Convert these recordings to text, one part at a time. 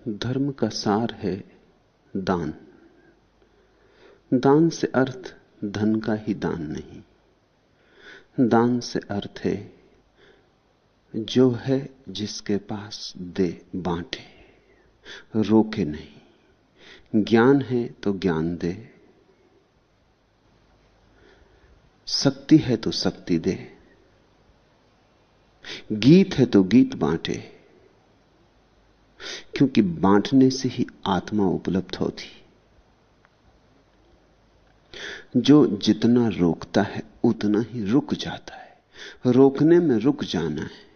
धर्म का सार है दान। दान से अर्थ धन का ही दान नहीं। दान से अर्थ है जो है जिसके पास दे, बांटे, रोके नहीं। ज्ञान है तो ज्ञान दे, शक्ति है तो शक्ति दे, गीत है तो गीत बांटे, क्योंकि बांटने से ही आत्मा उपलब्ध होती। जो जितना रोकता है उतना ही रुक जाता है। रोकने में रुक जाना है,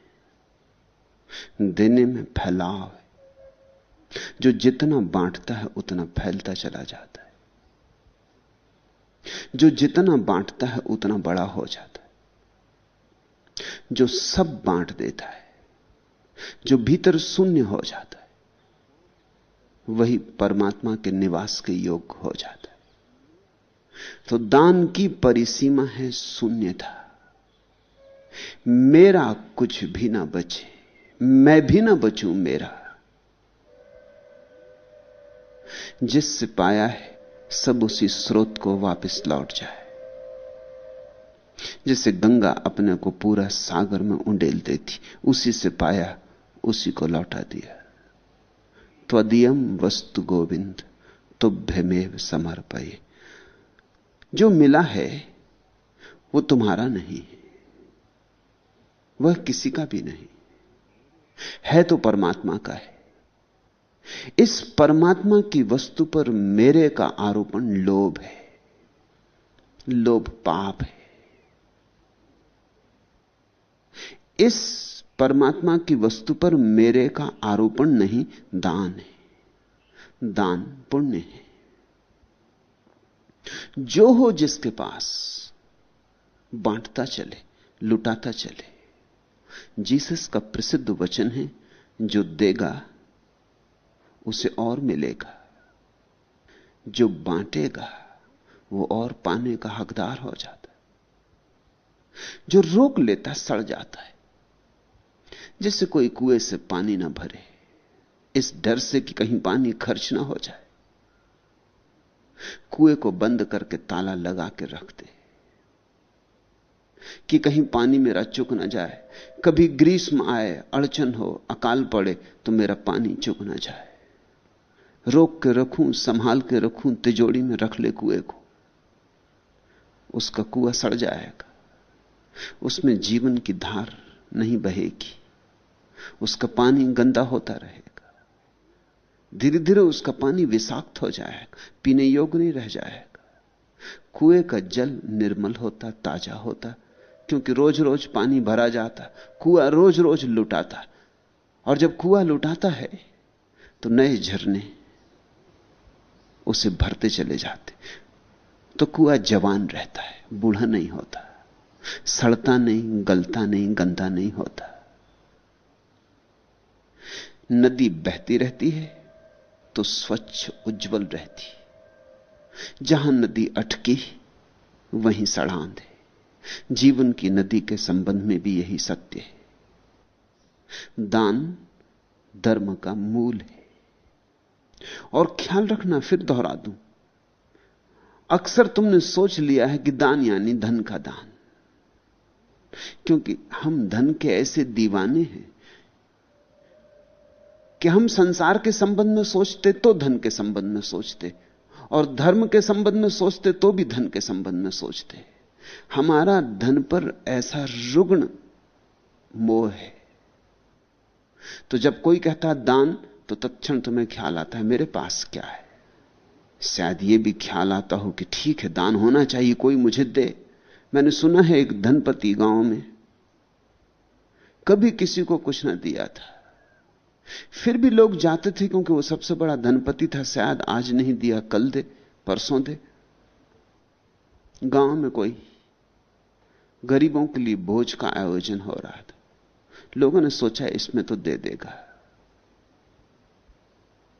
देने में फैलाव है। जो जितना बांटता है उतना फैलता चला जाता है। जो जितना बांटता है उतना बड़ा हो जाता है। जो सब बांट देता है, जो भीतर शून्य हो जाता है, वही परमात्मा के निवास के योग्य हो जाता है। तो दान की परिसीमा है शून्यता। मेरा कुछ भी ना बचे, मैं भी ना बचूं मेरा। जिससे पाया है सब उसी स्रोत को वापस लौट जाए। जैसे गंगा अपने को पूरा सागर में उंडेल देती, उसी से पाया उसी को लौटा दिया। त्वदीयम वस्तु गोविंद तुभ्यमेव समर्पये। जो मिला है वो तुम्हारा नहीं, वह किसी का भी नहीं है, तो परमात्मा का है। इस परमात्मा की वस्तु पर मेरे का आरोपण लोभ है। लोभ पाप है। इस परमात्मा की वस्तु पर मेरे का आरोपण नहीं, दान है। दान पुण्य है। जो हो जिसके पास बांटता चले, लुटाता चले। जीसस का प्रसिद्ध वचन है, जो देगा उसे और मिलेगा, जो बांटेगा वो और पाने का हकदार हो जाता है। जो रोक लेता सड़ जाता है। जैसे कोई कुएं से पानी ना भरे, इस डर से कि कहीं पानी खर्च ना हो जाए, कुएं को बंद करके ताला लगा के रख दे कि कहीं पानी मेरा चुक ना जाए। कभी ग्रीष्म आए, अड़चन हो, अकाल पड़े तो मेरा पानी चुक ना जाए। रोक के रखूं, संभाल के रखूं, तिजोरी में रख ले कुएं को। उसका कुआं सड़ जाएगा, उसमें जीवन की धार नहीं बहेगी, उसका पानी गंदा होता रहेगा। धीरे धीरे उसका पानी विषाक्त हो जाएगा, पीने योग्य नहीं रह जाएगा। कुएं का जल निर्मल होता, ताजा होता, क्योंकि रोज रोज पानी भरा जाता। कुआं रोज रोज लुटाता, और जब कुआं लुटाता है तो नए झरने उसे भरते चले जाते। तो कुआं जवान रहता है, बूढ़ा नहीं होता, सड़ता नहीं, गलता नहीं, गंदा नहीं होता। नदी बहती रहती है तो स्वच्छ उज्जवल रहती। जहां नदी अटकी वहीं सड़ांध है। जीवन की नदी के संबंध में भी यही सत्य है। दान धर्म का मूल है। और ख्याल रखना, फिर दोहरा दूं, अक्सर तुमने सोच लिया है कि दान यानी धन का दान, क्योंकि हम धन के ऐसे दीवाने हैं कि हम संसार के संबंध में सोचते तो धन के संबंध में सोचते, और धर्म के संबंध में सोचते तो भी धन के संबंध में सोचते। हमारा धन पर ऐसा रुग्ण मोह है। तो जब कोई कहता है दान, तो तत्क्षण तुम्हें ख्याल आता है मेरे पास क्या है। शायद यह भी ख्याल आता हो कि ठीक है, दान होना चाहिए, कोई मुझे दे। मैंने सुना है एक धनपति गांव में कभी किसी को कुछ ना दिया था, फिर भी लोग जाते थे क्योंकि वो सबसे बड़ा धनपति था। शायद आज नहीं दिया, कल दे, परसों दे। गांव में कोई गरीबों के लिए भोज का आयोजन हो रहा था। लोगों ने सोचा इसमें तो दे देगा।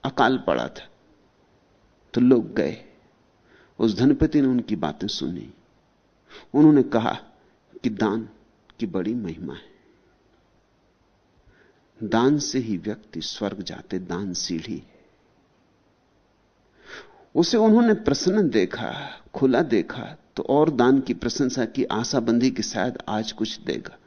अकाल पड़ा था तो लोग गए। उस धनपति ने उनकी बातें सुनी। उन्होंने कहा कि दान की बड़ी महिमा है। दान से ही व्यक्ति स्वर्ग जाते, दान सीढ़ी है। उसे उन्होंने प्रसन्न देखा, खुला देखा, तो और दान की प्रशंसा की, आशा बंधी कि शायद आज कुछ देगा।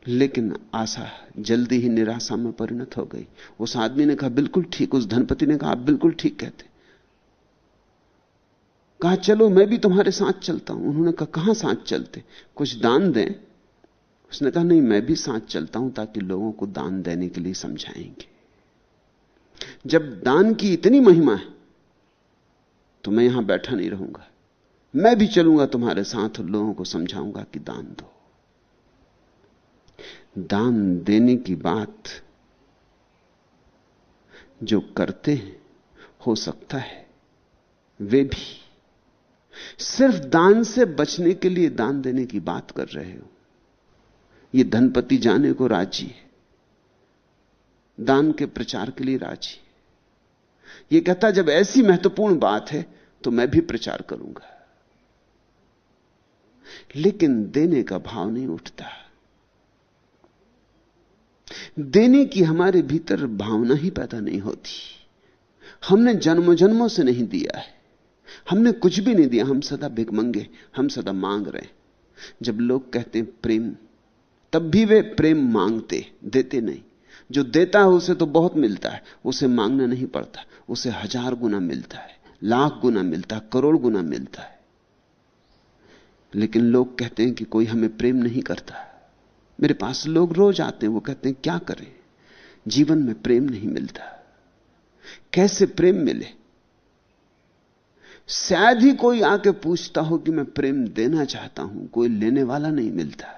लेकिन आशा जल्दी ही निराशा में परिणत हो गई। उस आदमी ने कहा बिल्कुल ठीक, उस धनपति ने कहा आप बिल्कुल ठीक कहते। कहा चलो मैं भी तुम्हारे साथ चलता हूं। उन्होंने कहा कहां साथ चलते, कुछ दान दें। उसने कहा नहीं, मैं भी साथ चलता हूं ताकि लोगों को दान देने के लिए समझाएंगे। जब दान की इतनी महिमा है तो मैं यहां बैठा नहीं रहूंगा, मैं भी चलूंगा तुम्हारे साथ और लोगों को समझाऊंगा कि दान दो। दान देने की बात जो करते हैं, हो सकता है वे भी सिर्फ दान से बचने के लिए दान देने की बात कर रहे हो। ये धनपति जाने को राजी है, दान के प्रचार के लिए राजी है। ये कहता जब ऐसी महत्वपूर्ण बात है तो मैं भी प्रचार करूंगा, लेकिन देने का भाव नहीं उठता। देने की हमारे भीतर भावना ही पैदा नहीं होती। हमने जन्मों जन्मों से नहीं दिया है, हमने कुछ भी नहीं दिया, हम सदा भिखमंगे, हम सदा मांग रहे हैं। जब लोग कहते हैं प्रेम, तब भी वे प्रेम मांगते, देते नहीं। जो देता है उसे तो बहुत मिलता है, उसे मांगना नहीं पड़ता, उसे 1000 गुना मिलता है, लाख गुना मिलता है, करोड़ गुना मिलता है। लेकिन लोग कहते हैं कि कोई हमें प्रेम नहीं करता। मेरे पास लोग रोज आते हैं, वो कहते हैं क्या करें, जीवन में प्रेम नहीं मिलता, कैसे प्रेम मिले। शायद ही कोई आके पूछता हो कि मैं प्रेम देना चाहता हूं, कोई लेने वाला नहीं मिलता।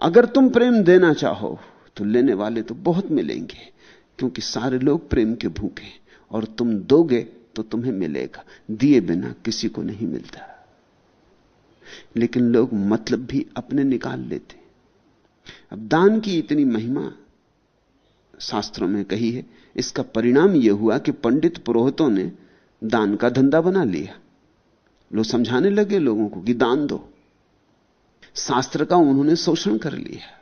अगर तुम प्रेम देना चाहो तो लेने वाले तो बहुत मिलेंगे, क्योंकि सारे लोग प्रेम के भूखे, और तुम दोगे तो तुम्हें मिलेगा, दिए बिना किसी को नहीं मिलता। लेकिन लोग मतलब भी अपने निकाल लेते। अब दान की इतनी महिमा शास्त्रों में कही है, इसका परिणाम यह हुआ कि पंडित पुरोहितों ने दान का धंधा बना लिया। लोग समझाने लगे लोगों को कि दान दो। शास्त्र का उन्होंने शोषण कर लिया,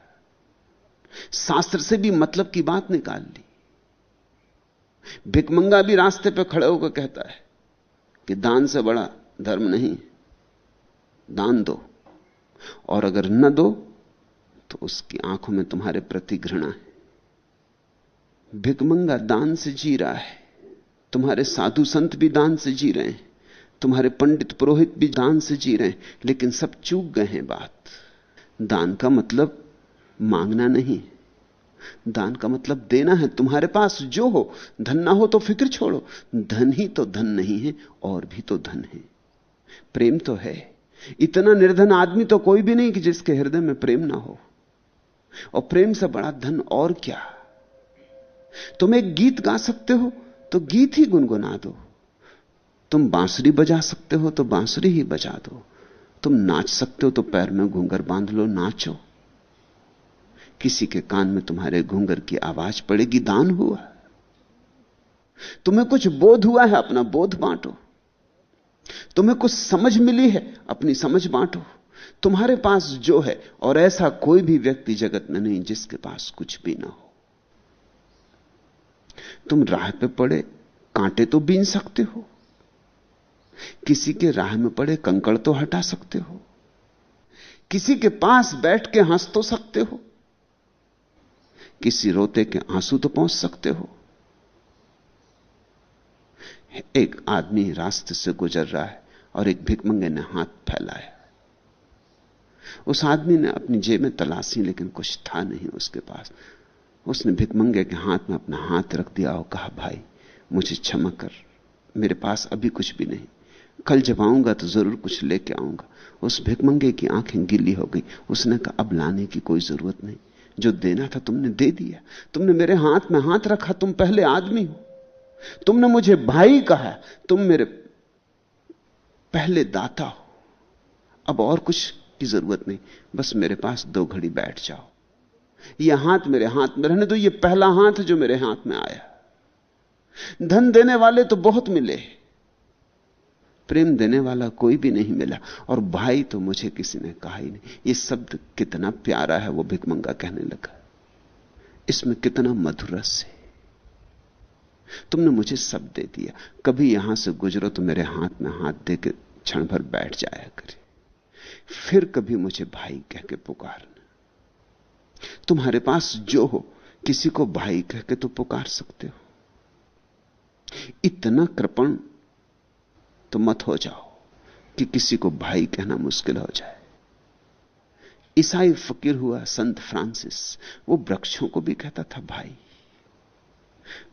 शास्त्र से भी मतलब की बात निकाल ली। भिखमंगा भी रास्ते पर खड़े होकर कहता है कि दान से बड़ा धर्म नहीं, दान दो, और अगर न दो तो उसकी आंखों में तुम्हारे प्रति घृणा है। भिखमंगा दान से जी रहा है, तुम्हारे साधु संत भी दान से जी रहे हैं, तुम्हारे पंडित पुरोहित भी दान से जी रहे हैं, लेकिन सब चूक गए हैं बात। दान का मतलब मांगना नहीं, दान का मतलब देना है। तुम्हारे पास जो हो, धन ना हो तो फिक्र छोड़ो, धन ही तो धन नहीं है, और भी तो धन है। प्रेम तो है। इतना निर्धन आदमी तो कोई भी नहीं कि जिसके हृदय में प्रेम ना हो, और प्रेम से बड़ा धन और क्या। तुम एक गीत गा सकते हो तो गीत ही गुनगुना दो, तुम बांसुरी बजा सकते हो तो बांसुरी ही बजा दो, तुम नाच सकते हो तो पैर में घूंघर बांध लो, नाचो। किसी के कान में तुम्हारे घूंघर की आवाज पड़ेगी, दान हुआ। तुम्हें कुछ बोध हुआ है, अपना बोध बांटो। तुम्हें कुछ समझ मिली है, अपनी समझ बांटो। तुम्हारे पास जो है, और ऐसा कोई भी व्यक्ति जगत में नहीं जिसके पास कुछ भी ना हो। तुम राह पे पड़े कांटे तो बीन सकते हो, किसी के राह में पड़े कंकड़ तो हटा सकते हो, किसी के पास बैठ के हंस तो सकते हो, किसी रोते के आंसू तो पहुंच सकते हो। एक आदमी रास्ते से गुजर रहा है और एक भिखमंगे ने हाथ फैलाया। उस आदमी ने अपनी जेब में तलाशी, लेकिन कुछ था नहीं उसके पास। उसने भिखमंगे के हाथ में अपना हाथ रख दिया और कहा, भाई मुझे क्षमा कर, मेरे पास अभी कुछ भी नहीं, कल जब आऊंगा तो जरूर कुछ लेके आऊंगा। उस भिखमंगे की आंखें गीली हो गई। उसने कहा, अब लाने की कोई जरूरत नहीं, जो देना था तुमने दे दिया। तुमने मेरे हाथ में हाथ रखा, तुम पहले आदमी हो। तुमने मुझे भाई कहा, तुम मेरे पहले दाता हो। अब और कुछ की जरूरत नहीं, बस मेरे पास 2 घड़ी बैठ जाओ। यह हाथ मेरे हाथ में रहने दो, यह पहला हाथ है जो मेरे हाथ में आया। धन देने वाले तो बहुत मिले, प्रेम देने वाला कोई भी नहीं मिला। और भाई तो मुझे किसी ने कहा ही नहीं। ये शब्द कितना प्यारा है, वो भिखमंगा कहने लगा। इसमें कितना मधुर रस है। तुमने मुझे शब्द दे दिया। कभी यहां से गुजरो तो मेरे हाथ में हाथ दे के क्षण भर बैठ जाया करे, फिर कभी मुझे भाई कह के पुकारना। तुम्हारे पास जो हो, किसी को भाई कह के तो पुकार सकते हो। इतना कृपण तो मत हो जाओ कि किसी को भाई कहना मुश्किल हो जाए। ईसाई फकीर हुआ संत फ्रांसिस, वो वृक्षों को भी कहता था भाई,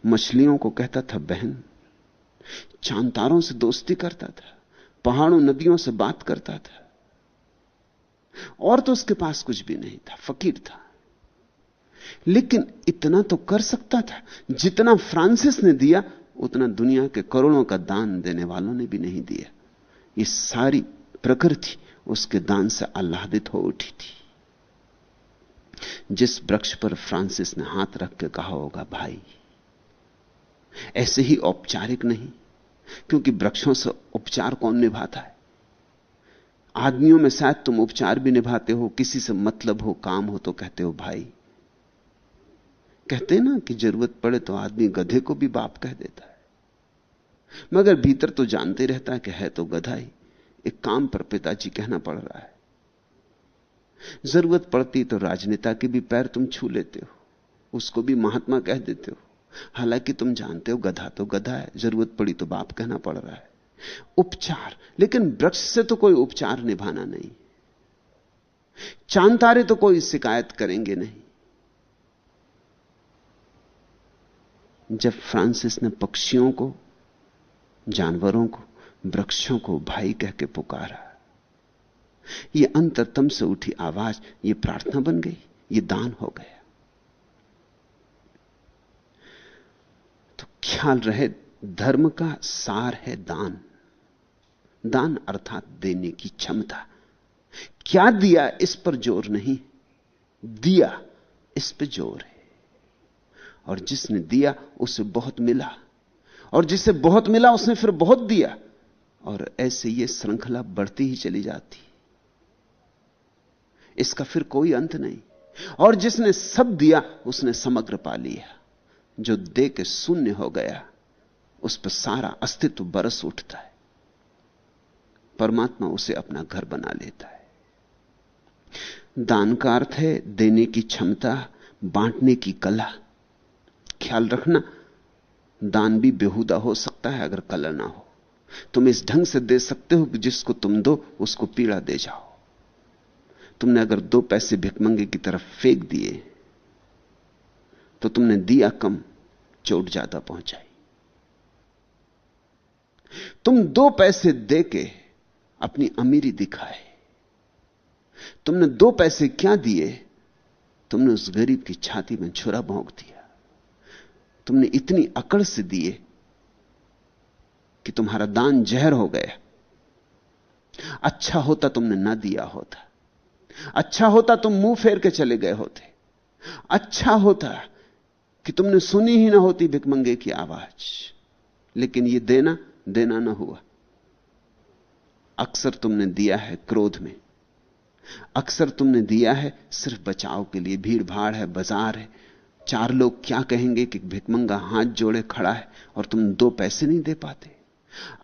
मछलियों को कहता था बहन, चांतारों से दोस्ती करता था, पहाड़ों नदियों से बात करता था। और तो उसके पास कुछ भी नहीं था, फकीर था। लेकिन इतना तो कर सकता था। जितना फ्रांसिस ने दिया उतना दुनिया के करोड़ों का दान देने वालों ने भी नहीं दिया। ये सारी प्रकृति उसके दान से आह्लादित हो उठी थी। जिस वृक्ष पर फ्रांसिस ने हाथ रख के कहा होगा भाई, ऐसे ही औपचारिक नहीं, क्योंकि वृक्षों से उपचार कौन निभाता है? आदमियों में शायद तुम उपचार भी निभाते हो, किसी से मतलब हो, काम हो तो कहते हो भाई। कहते ना कि जरूरत पड़े तो आदमी गधे को भी बाप कह देता है, मगर भीतर तो जानते रहता है कि है तो गधा ही। एक काम पर पिताजी कहना पड़ रहा है। जरूरत पड़ती तो राजनेता के भी पैर तुम छू लेते हो, उसको भी महात्मा कह देते हो, हालांकि तुम जानते हो गधा तो गधा है, जरूरत पड़ी तो बाप कहना पड़ रहा है। उपचार, लेकिन वृक्ष से तो कोई उपचार निभाना नहीं। चांद तारे तो कोई शिकायत करेंगे नहीं। जब फ्रांसिस ने पक्षियों को, जानवरों को, वृक्षों को भाई कह के पुकारा, यह अंतरतम से उठी आवाज, यह प्रार्थना बन गई, यह दान हो गया। तो ख्याल रहे, धर्म का सार है दान। दान अर्थात देने की क्षमता। क्या दिया इस पर जोर नहीं, दिया इस पर जोर है। और जिसने दिया उसे बहुत मिला, और जिसे बहुत मिला उसने फिर बहुत दिया, और ऐसे ये श्रृंखला बढ़ती ही चली जाती, इसका फिर कोई अंत नहीं। और जिसने सब दिया उसने समग्र पा लिया। जो दे के शून्य हो गया उस पर सारा अस्तित्व बरस उठता है। परमात्मा उसे अपना घर बना लेता है। दान का अर्थ है देने की क्षमता, बांटने की कला। ख्याल रखना, दान भी बेहुदा हो सकता है अगर कला ना हो। तुम इस ढंग से दे सकते हो कि जिसको तुम दो उसको पीड़ा दे जाओ। तुमने अगर 2 पैसे भिखमंगे की तरफ फेंक दिए तो तुमने दिया कम, चोट ज्यादा पहुंचाई। तुम 2 पैसे देके अपनी अमीरी दिखाए। तुमने 2 पैसे क्या दिए, तुमने उस गरीब की छाती में छुरा भोंक दिया। तुमने इतनी अकड़ से दिए कि तुम्हारा दान जहर हो गया। अच्छा होता तुमने ना दिया होता, अच्छा होता तुम मुंह फेर के चले गए होते, अच्छा होता कि तुमने सुनी ही ना होती भिखमंगे की आवाज। लेकिन यह देना ना हुआ। अक्सर तुमने दिया है क्रोध में, अक्सर तुमने दिया है सिर्फ बचाव के लिए। भीड़ भाड़ है, बाजार है, 4 लोग क्या कहेंगे कि भिखमंगा हाथ जोड़े खड़ा है और तुम 2 पैसे नहीं दे पाते।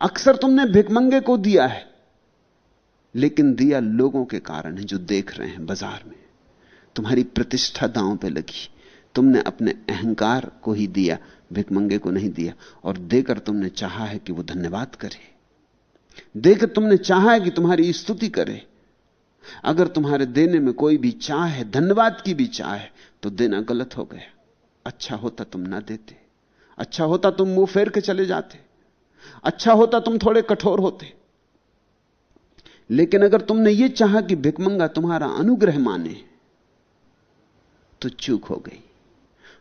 अक्सर तुमने भिखमंगे को दिया है, लेकिन दिया लोगों के कारण है जो देख रहे हैं बाजार में। तुम्हारी प्रतिष्ठा दांव पे लगी। तुमने अपने अहंकार को ही दिया, भिखमंगे को नहीं दिया। और देकर तुमने चाहा है कि वो धन्यवाद करे, देकर तुमने चाहा है कि तुम्हारी स्तुति करे। अगर तुम्हारे देने में कोई भी चाह है, धन्यवाद की भी चाह है, तो देना गलत हो गया। अच्छा होता तुम ना देते, अच्छा होता तुम मुंह फेर के चले जाते, अच्छा होता तुम थोड़े कठोर होते। लेकिन अगर तुमने यह चाहा कि भिखमंगा तुम्हारा अनुग्रह माने, तो चूक हो गई।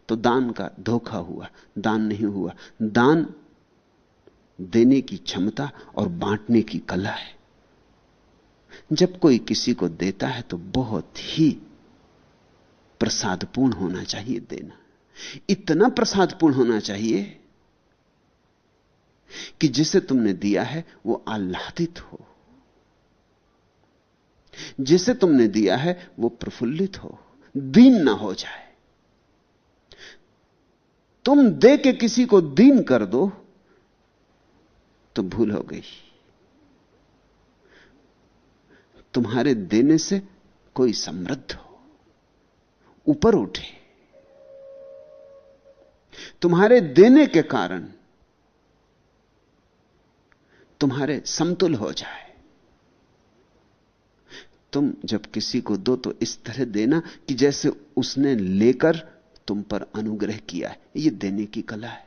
तो दान का धोखा हुआ, दान नहीं हुआ। दान देने की क्षमता और बांटने की कला है। जब कोई किसी को देता है तो बहुत ही प्रसादपूर्ण होना चाहिए देना। इतना प्रसादपूर्ण होना चाहिए कि जिसे तुमने दिया है वो आह्लादित हो, जिसे तुमने दिया है वो प्रफुल्लित हो, दीन ना हो जाए। तुम दे के किसी को दीन कर दो तो भूल हो गई। तुम्हारे देने से कोई समृद्ध हो, ऊपर उठे, तुम्हारे देने के कारण तुम्हारे समतुल हो जाए। तुम जब किसी को दो तो इस तरह देना कि जैसे उसने लेकर तुम पर अनुग्रह किया है। यह देने की कला है।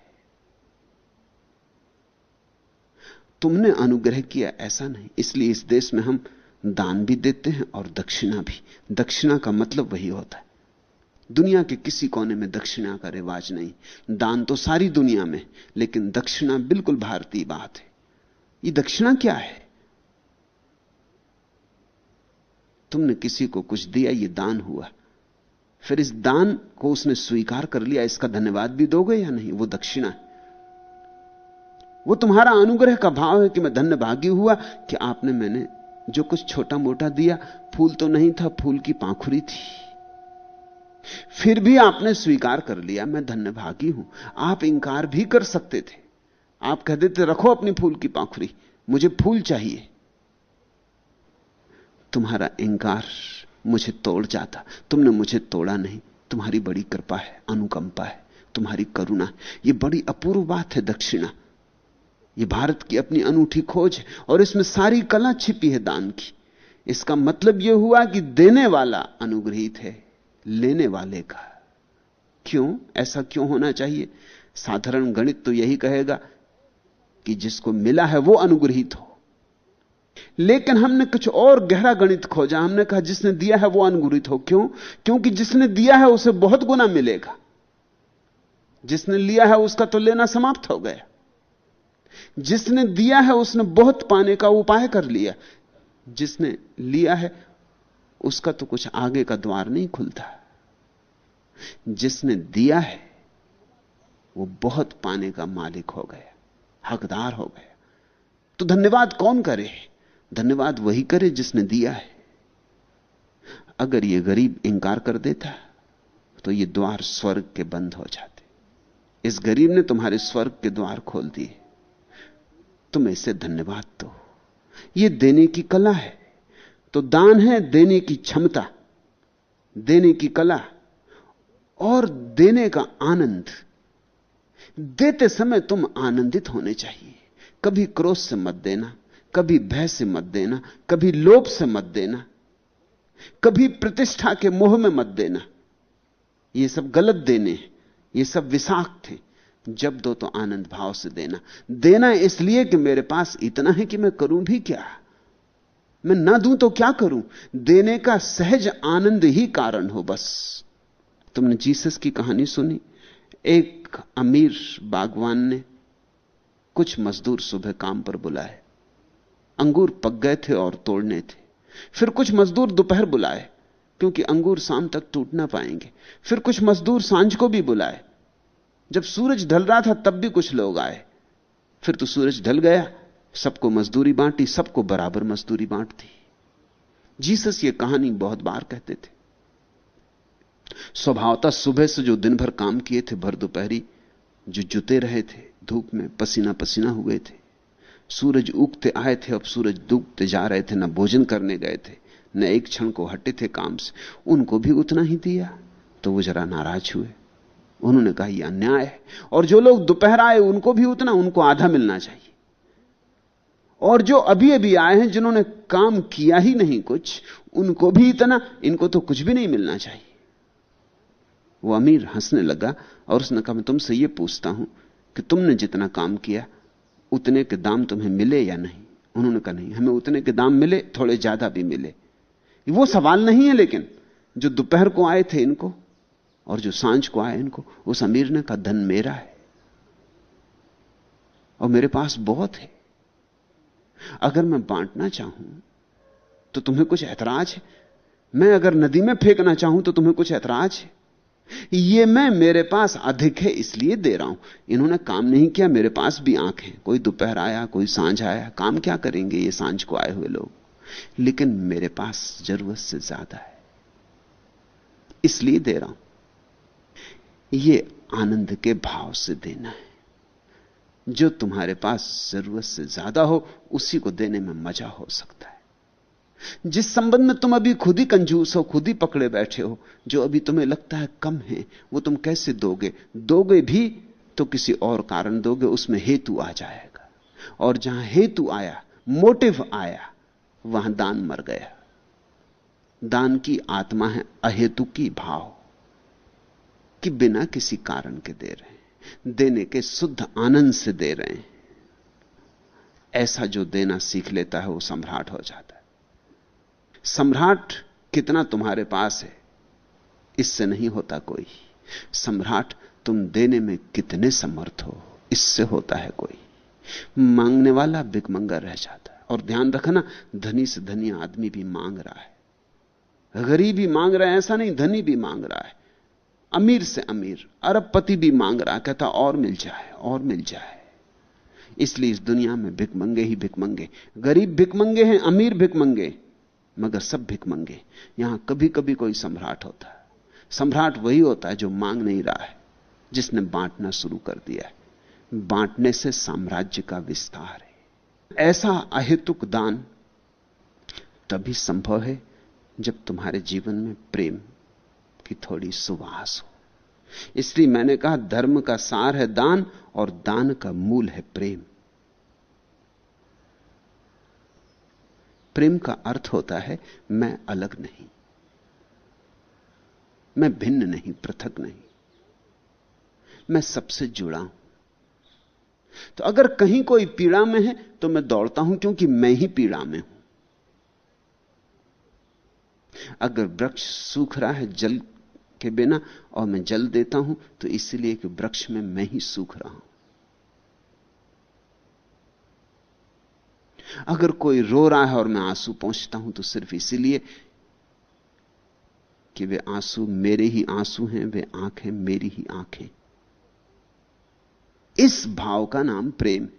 तुमने अनुग्रह किया ऐसा नहीं। इसलिए इस देश में हम दान भी देते हैं और दक्षिणा भी। दक्षिणा का मतलब वही होता है। दुनिया के किसी कोने में दक्षिणा का रिवाज नहीं। दान तो सारी दुनिया में, लेकिन दक्षिणा बिल्कुल भारतीय बात है। ये दक्षिणा क्या है? तुमने किसी को कुछ दिया, ये दान हुआ। फिर इस दान को उसने स्वीकार कर लिया, इसका धन्यवाद भी दोगे या नहीं? वो दक्षिणा है। वो तुम्हारा अनुग्रह का भाव है कि मैं धन्य भागी हुआ कि आपने मैंने जो कुछ छोटा मोटा दिया। फूल तो नहीं था, फूल की पाखुरी थी, फिर भी आपने स्वीकार कर लिया, मैं धन्य भागी हूं। आप इंकार भी कर सकते थे। आप कह देते रखो अपनी फूल की पाखुरी, मुझे फूल चाहिए। तुम्हारा इंकार मुझे तोड़ जाता। तुमने मुझे तोड़ा नहीं। तुम्हारी बड़ी कृपा है, अनुकंपा है, तुम्हारी करुणा है। यह बड़ी अपूर्व बात है दक्षिणा। यह भारत की अपनी अनूठी खोज है और इसमें सारी कला छिपी है दान की। इसका मतलब यह हुआ कि देने वाला अनुग्रहित है, लेने वाले का क्यों? ऐसा क्यों होना चाहिए? साधारण गणित तो यही कहेगा कि जिसको मिला है वो अनुग्रहित हो। लेकिन हमने कुछ और गहरा गणित खोजा। हमने कहा जिसने दिया है वो अनुग्रहित हो। क्यों? क्योंकि जिसने दिया है उसे बहुत गुना मिलेगा। जिसने लिया है उसका तो लेना समाप्त हो गया। जिसने दिया है उसने बहुत पाने का उपाय कर लिया। जिसने लिया है उसका तो कुछ आगे का द्वार नहीं खुलता। जिसने दिया है वो बहुत पाने का मालिक हो गया, हकदार हो गया। तो धन्यवाद कौन करे? धन्यवाद वही करे जिसने दिया है। अगर ये गरीब इंकार कर देता तो ये द्वार स्वर्ग के बंद हो जाते। इस गरीब ने तुम्हारे स्वर्ग के द्वार खोल दिए। तुम इसे धन्यवाद दो। ये देने की कला है। तो दान है देने की क्षमता, देने की कला और देने का आनंद। देते समय तुम आनंदित होने चाहिए। कभी क्रोध से मत देना, कभी भय से मत देना, कभी लोभ से मत देना, कभी प्रतिष्ठा के मोह में मत देना। ये सब गलत देने हैं, ये सब विषाक्त हैं। जब दो तो आनंद भाव से देना। देना इसलिए कि मेरे पास इतना है कि मैं करूं भी क्या, मैं ना दूं तो क्या करूं। देने का सहज आनंद ही कारण हो बस। तुमने जीसस की कहानी सुनी। एक अमीर बागवान ने कुछ मजदूर सुबह काम पर बुलाए। अंगूर पक गए थे और तोड़ने थे। फिर कुछ मजदूर दोपहर बुलाए क्योंकि अंगूर शाम तक टूट ना पाएंगे। फिर कुछ मजदूर सांझ को भी बुलाए। जब सूरज ढल रहा था तब भी कुछ लोग आए। फिर तो सूरज ढल गया, सबको मजदूरी बांटी, सबको बराबर मजदूरी बांट दी। जीसस ये कहानी बहुत बार कहते थे। स्वभावतः सुबह से जो दिन भर काम किए थे, भर दोपहरी जो जुते रहे थे, धूप में पसीना पसीना हुए थे, सूरज उगते आए थे, अब सूरज डूबते जा रहे थे, न भोजन करने गए थे, न एक क्षण को हटे थे काम से, उनको भी उतना ही दिया। तो वो जरा नाराज हुए। उन्होंने कहा यह अन्याय है। और जो लोग दोपहर आए उनको भी उतना, उनको आधा मिलना चाहिए। और जो अभी अभी आए हैं, जिन्होंने काम किया ही नहीं कुछ, उनको भी इतना, इनको तो कुछ भी नहीं मिलना चाहिए। वो अमीर हंसने लगा और उसने कहा मैं तुमसे यह पूछता हूं कि तुमने जितना काम किया उतने के दाम तुम्हें मिले या नहीं? उन्होंने कहा नहीं, हमें उतने के दाम मिले, थोड़े ज्यादा भी मिले। वो सवाल नहीं है। लेकिन जो दोपहर को आए थे इनको और जो सांझ को आए इनको, उस अमीर ने कहा धन मेरा है और मेरे पास बहुत है। अगर मैं बांटना चाहूं तो तुम्हें कुछ ऐतराज है? मैं अगर नदी में फेंकना चाहूं तो तुम्हें कुछ ऐतराज है? ये मैं मेरे पास अधिक है इसलिए दे रहा हूं। इन्होंने काम नहीं किया, मेरे पास भी आंख है। कोई दोपहर आया, कोई सांझ आया, काम क्या करेंगे ये सांझ को आए हुए लोग? लेकिन मेरे पास जरूरत से ज्यादा है इसलिए दे रहा हूं। ये आनंद के भाव से देना है। जो तुम्हारे पास जरूरत से ज्यादा हो उसी को देने में मजा हो सकता है। जिस संबंध में तुम अभी खुद ही कंजूस हो, खुद ही पकड़े बैठे हो, जो अभी तुम्हें लगता है कम है, वो तुम कैसे दोगे? दोगे भी तो किसी और कारण दोगे, उसमें हेतु आ जाएगा। और जहां हेतु आया, मोटिव आया, वहां दान मर गया। दान की आत्मा है अहेतुकी भाव, कि बिना किसी कारण के दे रहे हैं, देने के शुद्ध आनंद से दे रहे हैं। ऐसा जो देना सीख लेता है वो सम्राट हो जाता है। सम्राट कितना तुम्हारे पास है इससे नहीं होता कोई। सम्राट तुम देने में कितने समर्थ हो इससे होता है कोई। मांगने वाला भिखमंगा रह जाता है। और ध्यान रखना, धनी से धनी आदमी भी मांग रहा है, गरीब भी मांग रहा है, ऐसा नहीं, धनी भी मांग रहा है, अमीर से अमीर, अरबपति भी मांग रहा है, कहता और मिल जाए और मिल जाए। इसलिए इस दुनिया में भिखमंगे ही भिखमंगे, गरीब भिखमंगे हैं, अमीर भिखमंगे, मगर सब भिखमंगे। यहां कभी कभी कोई सम्राट होता है। सम्राट वही होता है जो मांग नहीं रहा है, जिसने बांटना शुरू कर दिया है। बांटने से साम्राज्य का विस्तार है। ऐसा अहेतुक दान तभी संभव है जब तुम्हारे जीवन में प्रेम की थोड़ी सुवास हो। इसलिए मैंने कहा धर्म का सार है दान और दान का मूल है प्रेम। प्रेम का अर्थ होता है मैं अलग नहीं, मैं भिन्न नहीं, पृथक नहीं, मैं सबसे जुड़ा हूं। तो अगर कहीं कोई पीड़ा में है तो मैं दौड़ता हूं क्योंकि मैं ही पीड़ा में हूं। अगर वृक्ष सूख रहा है जल के बिना और मैं जल देता हूं तो इसलिए कि वृक्ष में मैं ही सूख रहा हूं। अगर कोई रो रहा है और मैं आंसू पोंछता हूं तो सिर्फ इसीलिए कि वे आंसू मेरे ही आंसू हैं, वे आंखें मेरी ही आंखें। इस भाव का नाम प्रेम है।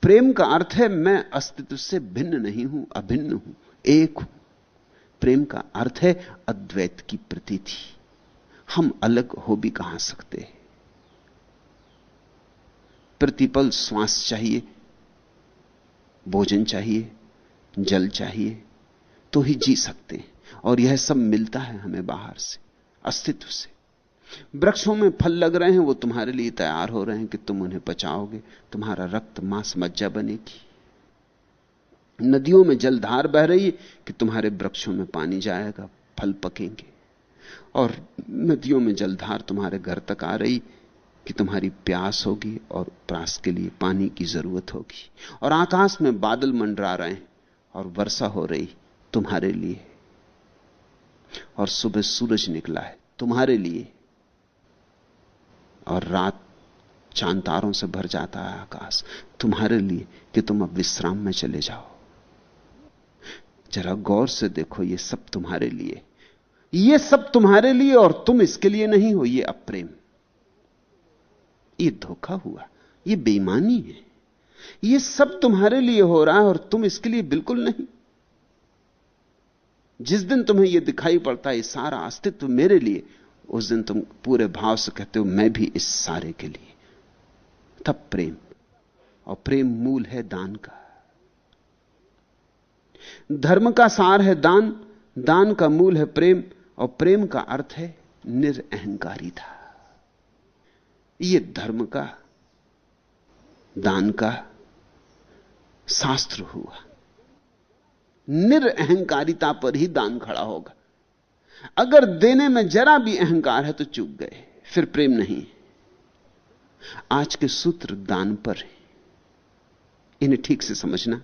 प्रेम का अर्थ है मैं अस्तित्व से भिन्न नहीं हूं, अभिन्न हूं, एक हूं। प्रेम का अर्थ है अद्वैत की प्रतीति। हम अलग हो भी कहां सकते हैं। प्रतिपल श्वास चाहिए, भोजन चाहिए, जल चाहिए तो ही जी सकते हैं। और यह सब मिलता है हमें बाहर से, अस्तित्व से। वृक्षों में फल लग रहे हैं, वो तुम्हारे लिए तैयार हो रहे हैं कि तुम उन्हें पचाओगे, तुम्हारा रक्त मांस मज्जा बनेगी। नदियों में जलधार बह रही है कि तुम्हारे वृक्षों में पानी जाएगा, फल पकेंगे। और नदियों में जलधार तुम्हारे घर तक आ रही कि तुम्हारी प्यास होगी और प्यास के लिए पानी की जरूरत होगी। और आकाश में बादल मंडरा रहे हैं और वर्षा हो रही तुम्हारे लिए। और सुबह सूरज निकला है तुम्हारे लिए। और रात चांद तारों से भर जाता है आकाश तुम्हारे लिए कि तुम अब विश्राम में चले जाओ। जरा गौर से देखो, ये सब तुम्हारे लिए, ये सब तुम्हारे लिए और तुम इसके लिए नहीं हो। ये अप्रेम, ये धोखा हुआ, ये बेईमानी है। ये सब तुम्हारे लिए हो रहा है और तुम इसके लिए बिल्कुल नहीं। जिस दिन तुम्हें यह दिखाई पड़ता है ये सारा अस्तित्व मेरे लिए, उस दिन तुम पूरे भाव से कहते हो मैं भी इस सारे के लिए। तब प्रेम, और प्रेम मूल है दान का। धर्म का सार है दान, दान का मूल है प्रेम, और प्रेम का अर्थ है निरअहंकारिता। यह धर्म का, दान का शास्त्र हुआ। निरअहंकारिता पर ही दान खड़ा होगा। अगर देने में जरा भी अहंकार है तो चूक गए, फिर प्रेम नहीं। आज के सूत्र दान पर है, इन्हें ठीक से समझना।